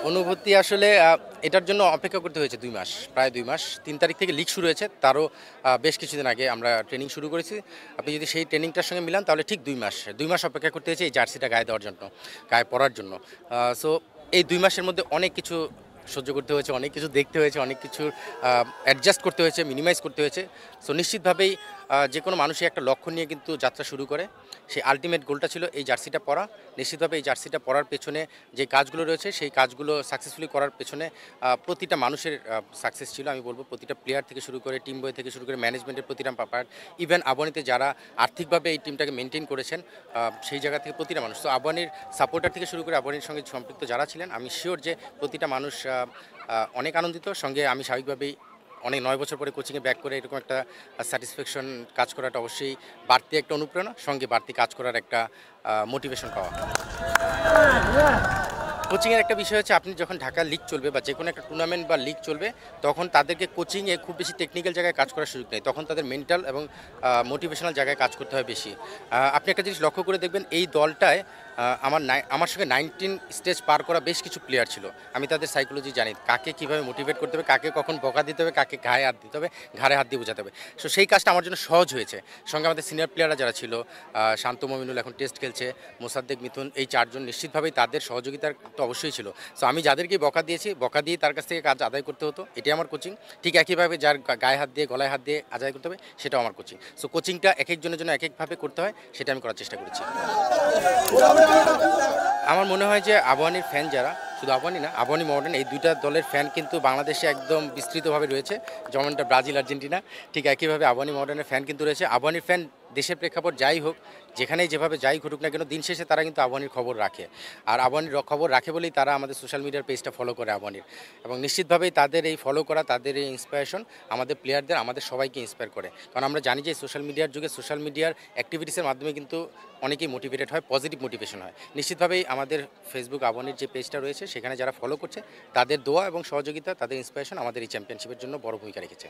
অনুভূতি আসলে এটার জন্য অপেক্ষা করতে হয়েছে ২ মাস, প্রায় ২ মাস। ৩ তারিখ থেকে লিগ শুরু হয়েছে। তারও বেশ কিছুদিন আগে আমরা ট্রেনিং শুরু করেছি। আপনি যদি সেই ট্রেনিংটার সঙ্গে মিলান তাহলে ঠিক ২ মাস। ২ মাস অপেক্ষা করতে হয়েছে এই জার্সিটা গায়ে দেওয়ার জন্য, গায়ে পরার জন্য। সো এই ২ মাসের মধ্যে অনেক কিছু সহ্য করতে হয়েছে, অনেক কিছু দেখতে হয়েছে, অনেক কিছু অ্যাডজাস্ট করতে হয়েছে, মিনিমাইজ করতে হয়েছে। সো নিশ্চিতভাবেই যেকোনো মানুষই একটা লক্ষ্য নিয়ে কিন্তু যাত্রা শুরু করে। সেই আল্টিমেট গোলটা ছিল এই জার্সিটা পরা। নিশ্চিতভাবে এই জার্সিটা পরার পেছনে যে কাজগুলো রয়েছে সেই কাজগুলো সাকসেসফুলি করার পেছনে প্রতিটা মানুষের সাকসেস ছিল। আমি বলব প্রতিটা প্লেয়ার থেকে শুরু করে টিম বয় থেকে শুরু করে ম্যানেজমেন্টের প্রতিটা পার্ট, ইভেন আবাহনীতে যারা আর্থিকভাবে এই টিমটাকে মেনটেন করেছেন সেই জায়গা থেকে প্রতিটা মানুষ। তো আবাহনীর সাপোর্টার থেকে শুরু করে আবাহনীর সঙ্গে সম্পৃক্ত যারা ছিলেন, আমি শিওর যে প্রতিটা মানুষ অনেক আনন্দিত। সঙ্গে আমি স্বাভাবিকভাবেই অনেক ৯ বছর পরে কোচিংয়ে ব্যাক করে এরকম একটা স্যাটিসফ্যাকশন কাজ করাটা অবশ্যই বাড়তি একটা অনুপ্রেরণা, সঙ্গে বাড়তি কাজ করার একটা মোটিভেশন পাওয়া। কোচিংয়ের একটা বিষয় হচ্ছে আপনি যখন ঢাকা লিগ চলবে বা যে কোনো একটা টুর্নামেন্ট বা লিগ চলবে তখন তাদেরকে কোচিংয়ে খুব বেশি টেকনিক্যাল জায়গায় কাজ করার সুযোগ নেই। তখন তাদের মেন্টাল এবং মোটিভেশনাল জায়গায় কাজ করতে হয় বেশি। আপনি একটা জিনিস লক্ষ্য করে দেখবেন এই দলটায় আমার সঙ্গে 19 স্টেজ পার করা বেশ কিছু প্লেয়ার ছিল। আমি তাদের সাইকোলজি জানি, কাকে কীভাবে মোটিভেট করতে হবে, কাকে কখন বকা দিতে হবে, কাকে গায়ে হাত দিতে হবে, ঘাড়ে হাত দিয়ে বোঝাতে হবে। সো সেই কাজটা আমার জন্য সহজ হয়েছে। সঙ্গে আমাদের সিনিয়র প্লেয়াররা যারা ছিল, শান্ত মমিনুল এখন টেস্ট খেলছে, মোসাদ্দেক মিথুন, এই চারজন নিশ্চিতভাবেই তাদের সহযোগিতার তো অবশ্যই ছিল। সো আমি যাদেরকে বকা দিয়েছি, বকা দিয়ে তার কাছ থেকে কাজ আদায় করতে হতো, এটাই আমার কোচিং। ঠিক একইভাবে যার গায়ে হাত দিয়ে গলায় হাত দিয়ে আদায় করতে হবে সেটাও আমার কোচিং। সো কোচিংটা এক একজনের জন্য এক একভাবে করতে হয়, সেটা আমি করার চেষ্টা করেছি। আমার মনে হয় যে আবাহনীর ফ্যান যারা, শুধু আবাহনী না, আবাহনী মডার্ন এই দুইটা দলের ফ্যান কিন্তু বাংলাদেশে একদম বিস্তৃতভাবে রয়েছে। যেমনটা ব্রাজিল আর্জেন্টিনা, ঠিক একইভাবে আবাহনী মডার্নের ফ্যান কিন্তু রয়েছে। আবাহনীর ফ্যান দেশের প্রেক্ষাপট যাই হোক, যেখানেই যেভাবে যাই ঘটুক না কেন, দিন শেষে তারা কিন্তু আবাহনীর খবর রাখে। আর আবাহনীর খবর রাখে বলেই তারা আমাদের সোশ্যাল মিডিয়ার পেজটা ফলো করে আবাহনীর। এবং নিশ্চিতভাবেই তাদের এই ফলো করা, তাদের এই ইন্সপিরেশন আমাদের প্লেয়ারদের, আমাদের সবাইকে ইন্সপায়ার করে। কারণ আমরা জানি যে সোশ্যাল মিডিয়ার যুগে সোশ্যাল মিডিয়ার অ্যাক্টিভিটিসের মাধ্যমে কিন্তু অনেকেই মোটিভেটেড হয়, পজিটিভ মোটিভেশন হয়। নিশ্চিতভাবেই আমাদের ফেসবুক আবাহনীর যে পেজটা রয়েছে সেখানে যারা ফলো করছে তাদের দোয়া এবং সহযোগিতা, তাদের ইন্সপিরেশন আমাদের এই চ্যাম্পিয়নশিপের জন্য বড় ভূমিকা রেখেছে।